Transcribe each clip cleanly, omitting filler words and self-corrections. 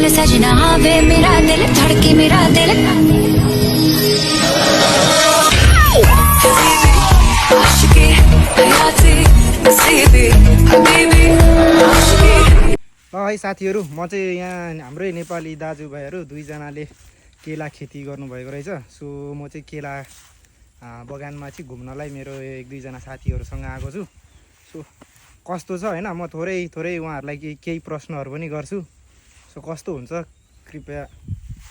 दिल सजना way मेरा दिल धड़के मेरा दिल आशिकी हयाती नसीबी हबीबी आशिकी। है साथीहरू, म चाहिँ यहाँ हाम्रै नेपाली दाजुभाइहरू दुईजनाले केला खेती गर्नुभएको रहेछ। सो म चाहिँ केला बगानमा चाहिँ घुम्नलाई मेरो एक दुईजना साथीहरूसँग आएको छु। सो कस्तो छ होइन, म थोरै उहाँहरूलाई केही प्रश्नहरू पनि गर्छु। सो कस्तो हुन्छ कृपया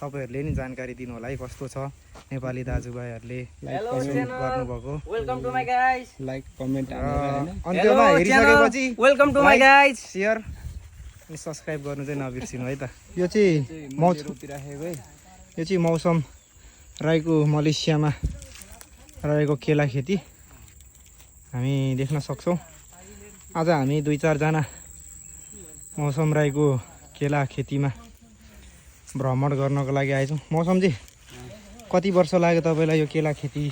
तपाईँहरूले नि जानकारी दिनु होला है, कस्तो छ नेपाली दाजुभाइहरूले गर्नुभएको। Welcome to my guys, like comment अन्त्यमा हेरिसकेपछि welcome to my guys, share अनि सब्सक्राइब गर्नु चाहिँ नबिर्सिनु है त। यो चाहिँ राखेको है। यो चाहिँ मौसम राईको मलेसियामा रहेको केला खेती हामी देख्न सक्छौँ। आज हामी 2-4 जना मौसम राईको केला खेतीमा भ्रमण गर्नको लागि आएछौँ। मौसमजी, कति वर्ष लाग्यो तपाईँलाई यो केला खेती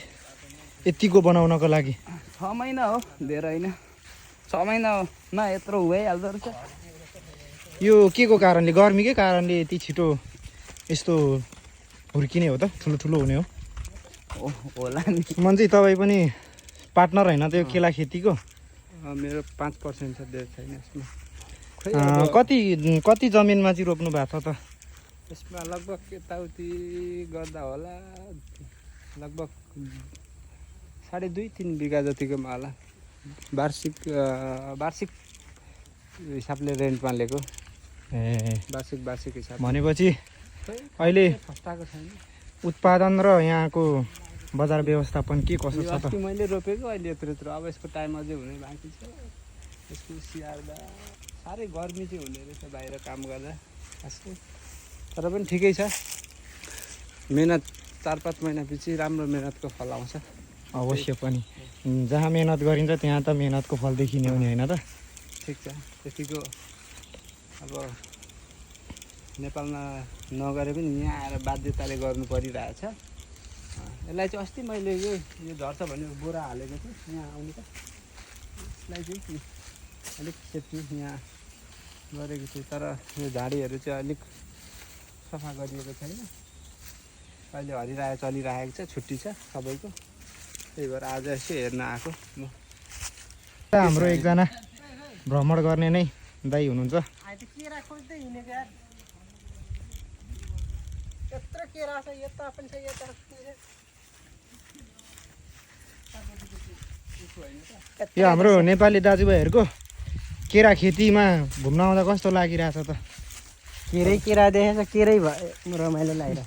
यतिको बनाउनको लागि? 6 महिना हो, धेरै होइन, 6 महिना हो न, यत्रो भइहाल्दो रहेछ। यो के को कारणले, गर्मीकै कारणले यति छिटो यस्तो हुर्किने हो त, ठुलो हुने हो? होला नि। मन चाहिँ तपाईँ पनि पार्टनर होइन त यो केला खेतीको? मेरो 5% छ, धेरै छैन यसमा। कति जमिनमा चाहिँ रोप्नु भएको छ त? यसमा लगभग यताउति गर्दा होला लगभग 2.5-3 बिघा जतिकोमा होला। वार्षिक हिसाबले रेन्टमा लिएको। वार्षिक हिसाब भनेपछि अहिले फस्टाएको छैन। उत्पादन र यहाँको बजार व्यवस्थापन के कसो छ त? अस्ति मैले रोपेको, अहिले यत्रो अब यसको टाइम अझै हुने बाँकी छ। यसको स्याहार्दा साह्रै गर्मी चाहिँ हुने रहेछ बाहिर काम गर्दा खासै, तर पनि ठिकै छ। मेहनत 4-5 महिनापछि राम्रो मेहनतको फल आउँछ। अवश्य पनि, जहाँ मेहनत गरिन्छ त्यहाँ त मेहनतको फल देखिने हुने होइन त? ठिक छ, त्यतिको अब नेपालमा नगरे पनि यहाँ आएर बाध्यताले गर्नु परिरहेछ। यसलाई चाहिँ अस्ति मैले यो झर्छ भने बोरा हालेको थिएँ यहाँ आउनु त। यसलाई चाहिँ अलिक सेफ्टी यहाँ गरेको थिएँ, तर यो झाडीहरू चाहिँ अलिक सफा गरिएको छैन। अहिले हरिरायो चलिरहेको छ, छुट्टी छ सबैको, त्यही भएर आज यसो हेर्न आएको म। हाम्रो एकजना भ्रमण गर्ने नै दाइ हुनुहुन्छ। केरा खोज्दै हिँडेको यार, यत्रो केरा छ, यता पनि छ, यता यो हाम्रो नेपाली दाजुभाइहरूको केरा खेतीमा घुम्न आउँदा कस्तो लागिरहेछ त? केरा देखेछ, केरै भयो रमाइलो लागेर।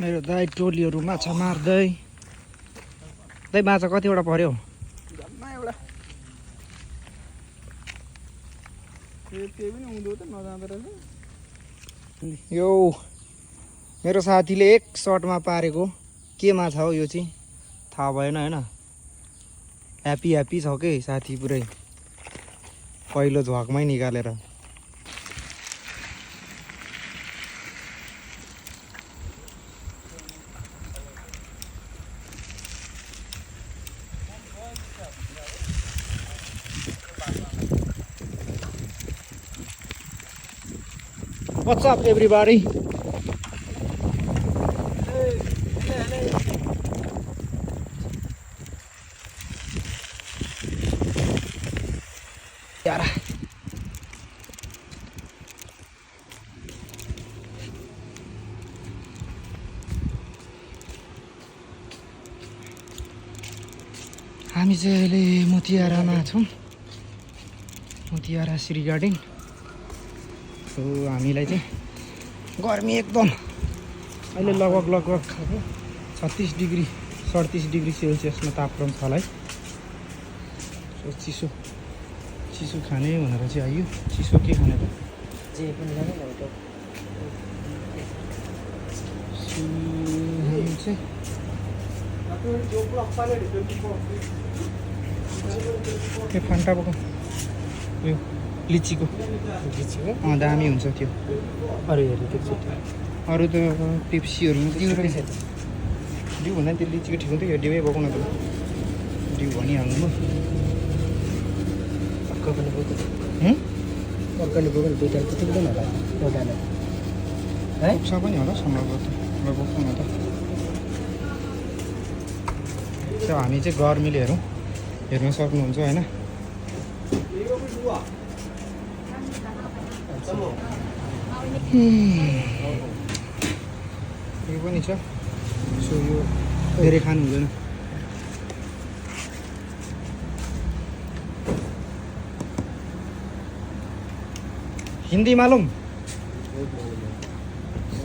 मेरो दाइ टोलीहरू माछा मार्दै। दाइ माछा कतिवटा पर्यो? जम्मा एउटा केही पनि हुँदो त नजाँदो रहेछ। यो मेरो साथीले एक सर्टमा पारेको के माछा हो यो चाहिँ थाहा भएन होइन। ह्याप्पी छ के साथी पुरै, पहिलो झ्वाकमै निकालेर। What's up everybody? यार हामी चाहिँ अहिले मोतियारामा छौँ, मोतियारा सिरी गार्डन। सो हामीलाई चाहिँ गर्मी एकदम अहिले लगभग 36 डिग्री 37 डिग्री सेल्सियसमा तापक्रम छ होला है। सो चिसो खाने भनेर चाहिँ आयो। चिसो के खाने त? जे पनि लाग्यो नि त। त्यो फान्टा पकाउ, उयो लिचीको दामी हुन्छ त्यो। अरू हेर्नु त्यो अरू त पेप्सीहरूमा दिउ रहेछ। दिउ भन्दा त्यो लिचीको ठिक हुन्थ्यो। यो डिउै पकाउन त डिउ भनिहाल्नु म। पुग्छ पनि होला सम्भवतः ल बोक्नु न त त्यो हामी चाहिँ गर्मीले हेर्न सक्नुहुन्छ होइन यो पनि छ सो यो धेरै खानु हुँदैन हिन्दी मालूम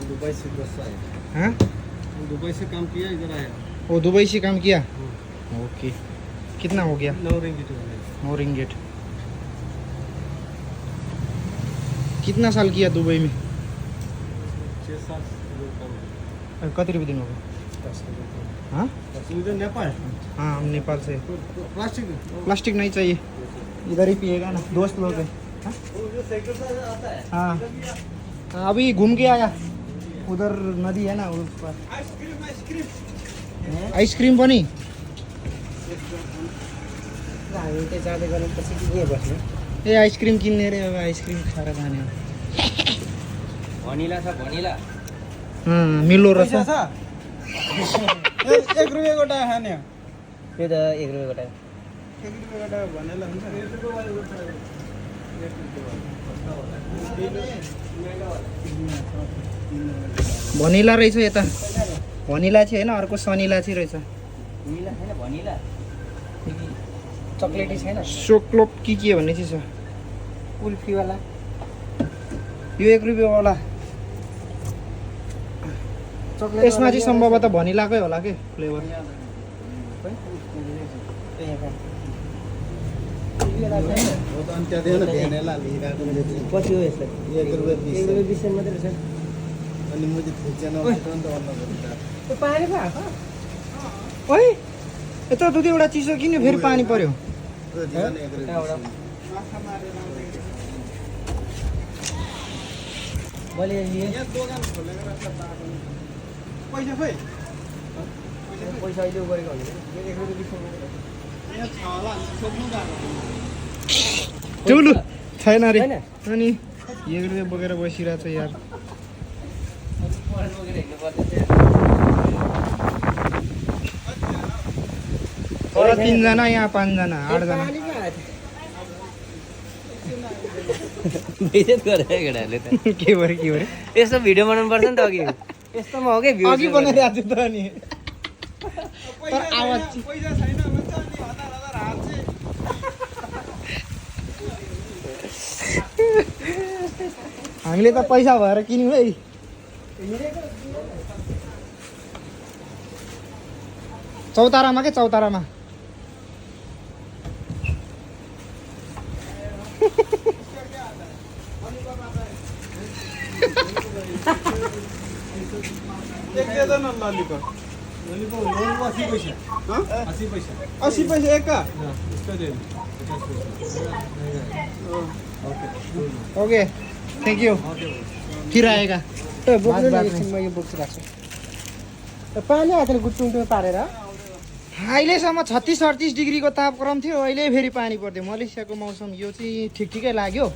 दुबई से बस आया हाँ दुबई से काम किया इधर आया वो दुबई से काम किया ओके कितना हो गया 9 रिंगिट 9 रिंगेट कितना साल किया दुबई में 6-7 कति रुपये दिन हो गया हाँ इधर नेपाल हाँ हम नेपाल से प्लास्टिक प्लास्टिक नहीं चाहिए इधर ही पिएगा ना दोस्त लोग हैं हाँ? जो सेक्टर से आता है हाँ अभी घूम के आया उधर नदी है ना उस पर आइसक्रीम पनि हामी त्यो जाँदै गरेपछि कि यहीँ बस्ने ए आइसक्रिम किन्ने रे अब आइसक्रिम खाएर जाने हो भनिला छ भनिला मिल्दो रहेछ पैसा छ 1 रुपैयाँ गोटा खाने हो त्यो त 1 रुपैयाँ गोटा 1 रुपैयाँ गोटा भनेला हुन्छ भनिला रहेछ यता भनिला चाहिँ होइन अर्को सनिला चाहिँ रहेछ भनिला छैन भनिला चक्लेटी छैन चोक्लोप के भन्ने चाहिँ छ कुल्फीवाला यो 1 रुपैयाँवाला यसमा चाहिँ सम्भवतः भनिलाकै होला के फ्लेभर वो तो अंत्य देना भेनेला लिरा पछि हो यसलाई 1 रुपैयाँ 1 रुपैयाँ 20 सेन्ट मात्रै रहेछ अनि मुझे खिच्न तुरन्त गर्न पर्छ त्यो पानी पो आएको ओइ यता दुई एउटा चिसो किन्यो फेरि पानी पर्यो मैले लिएँ दोकान खोलेर राख्दा बाटो पैसा खोइ पैसा अहिले गरेको भने 1 रुपैयाँ 20 सेन्ट यहाँ छ होला सोध्नु गाह्रो ठुलो छैन रे छैन? अनि 1 रुपैयाँ बोकेर बसिरहेको छ यार तर 3 जना यहाँ 5 जना 8 जना बेइज्जत गरेको केटाहरूले त के भरे यस्तो भिडियो बनाउनु पर्छ नि त अघि यस्तोमा हो क्या भ्यू अघि बनाइरहेको थियो त अनि तर आवाज पैसा छैन भन्छ अनि हजार हाल्छ हामीले त पैसा भएर किन्यौँ है चौतारामा के चौतारामा एक दे दो ना लॉलीपॉप लॉलीपॉप लोन 80 पैसा हां 80 पैसा 80 पैसा एक का इसका दे ओके थ्याङ्क यू फिर आएगा बोक्नु बात न एकछिन म यो बोक्छु राख्छु पानी आएको गुटुङटुङ पारेर अहिलेसम्म 36-38 डिग्रीको तापक्रम थियो अहिले फेरि पानी पर्थ्यो मलेसियाको मौसम यो चाहिँ ठिकै लाग्यो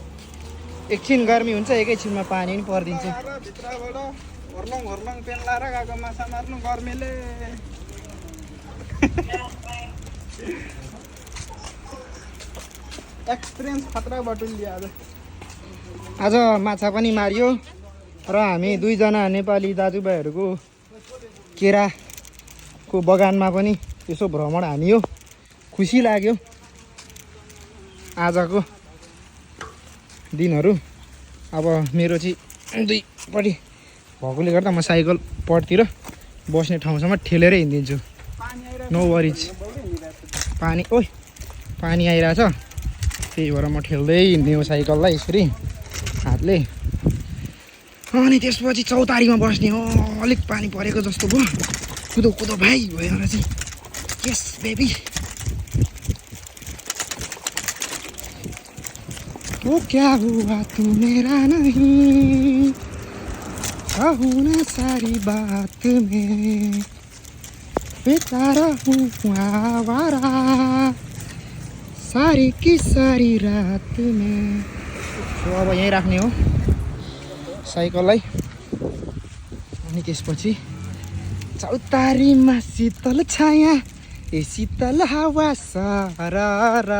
एकछिन गर्मी हुन्छ एकैछिनमा पानी पनि परिदिन्छ भित्रबाट हर्लङ पेन लाएर गएको माछा मार्नु गर्मीले एक्सपिरियन्स खतरा बटुलियो आज माछा पनि मारियो र हामी 2 जना नेपाली दाजुभाइहरूको केराको बगानमा पनि यसो भ्रमण हानियो खुसी लाग्यो आजको दिनहरू अब मेरो चाहिँ दुईपट्टि भएकोले गर्दा म साइकल पटतिर बस्ने ठाउँसम्म ठेलेरै हिँडिदिन्छु नो वरिज पानी ओइ पानी आइरहेछ त्यही भएर म ठेल्दै हिँड्ने साइकललाई यसरी हातले अनि त्यसपछि चौतारीमा बस्ने हो अलिक पानी परेको जस्तो भयो कुदो कुदो भाइ भएर चाहिँ यस बेबी वो क्या हुआ तू मेरा नहीं कहूँ ना सारी बात में बेचारा हूँ आवारा सारी की सारी रात में सो अब यहीँ राख्ने हो साइकललाई अनि त्यसपछि चौतारीमा शीतल छाया ए शीतल हावा सरर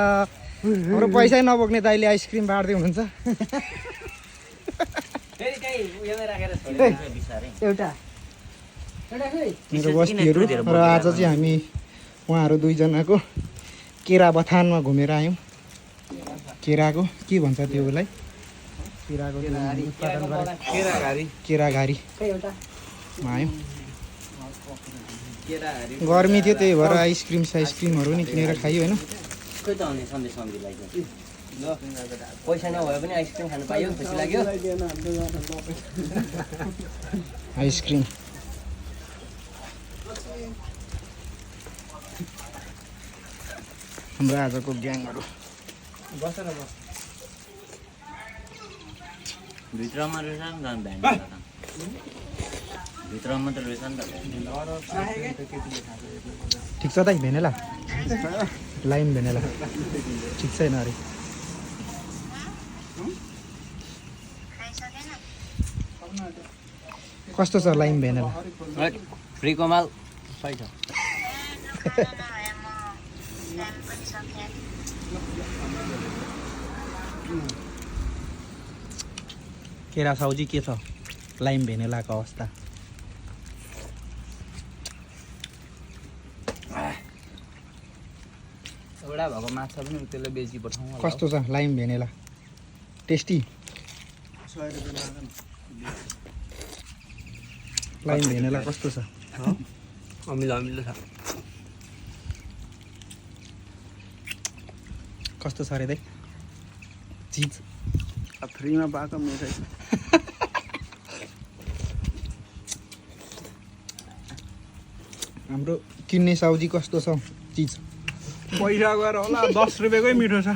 हाम्रो पैसै नबोक्ने दाइले आइसक्रिम बाँड्दै हुनुहुन्छ मेरो बस्तीहरू र आज चाहिँ हामी उहाँहरू दुईजनाको केरा बथानमा घुमेर आयौँ केराको के भन्छ त्यो उसलाई केराको केराघारीमा आयौँ गर्मी थियो त्यही भएर आइसक्रिमहरू नि किनेर खायो होइन पैसा नभए पनि आइसक्रिम खानु पायो खुसी लाग्यो आइसक्रिम हाम्रो आजको ग्याङहरू भित्रमा रहेछ नि त भ्यान भित्रमा मात्र रहेछ नि त ठिक छ दाइ भेनेला लाइम भेनेला ठिक छैन अरे कस्तो छ लाइम भेनेला फ्रीको माल सही छ केरा साउजी के छ लाइम भेनेलाको अवस्था एउटा भएको माछा पनि त्यसलाई बेची पठाउँ होला। कस्तो छ लाइम भेनेला टेस्टी लाइम भेनेला कस्तो छ अमिलो छ कस्तो छ अरे दाइ चिज फ्रीमा पाएको मिठाई हाम्रो किन्ने साउजी कस्तो छ चिज पैसा गएर होला 10 रुपियाँकै मिठो छ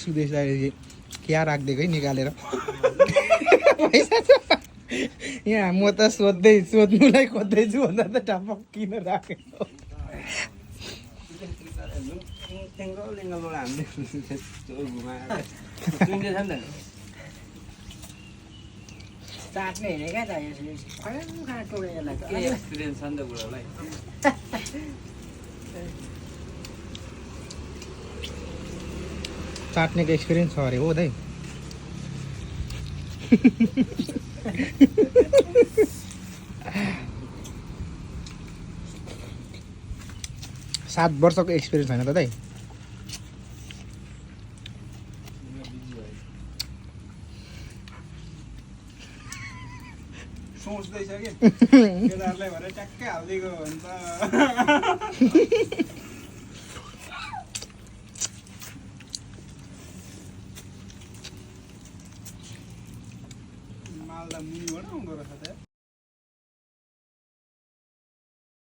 सुदेश दाइ क्या राखिदिएको है निकालेर पैसा छ यहाँ म त सोध्नुलाई खोज्दैछु भन्दा त टपक किन राखेको चाट्ने हेरे क्या त एक्सपिरियन्स छ नि त बुढालाई चाट्नेको एक्सपिरियन्स छ अरे हो दाइ 7 वर्षको एक्सपिरियन्स होइन त दाइ सोच्दैछ कि केदारलाई भरे ट्याक्कै हालिदिएको भन्छ मालदा मुनिबाट आउँदो रहेछ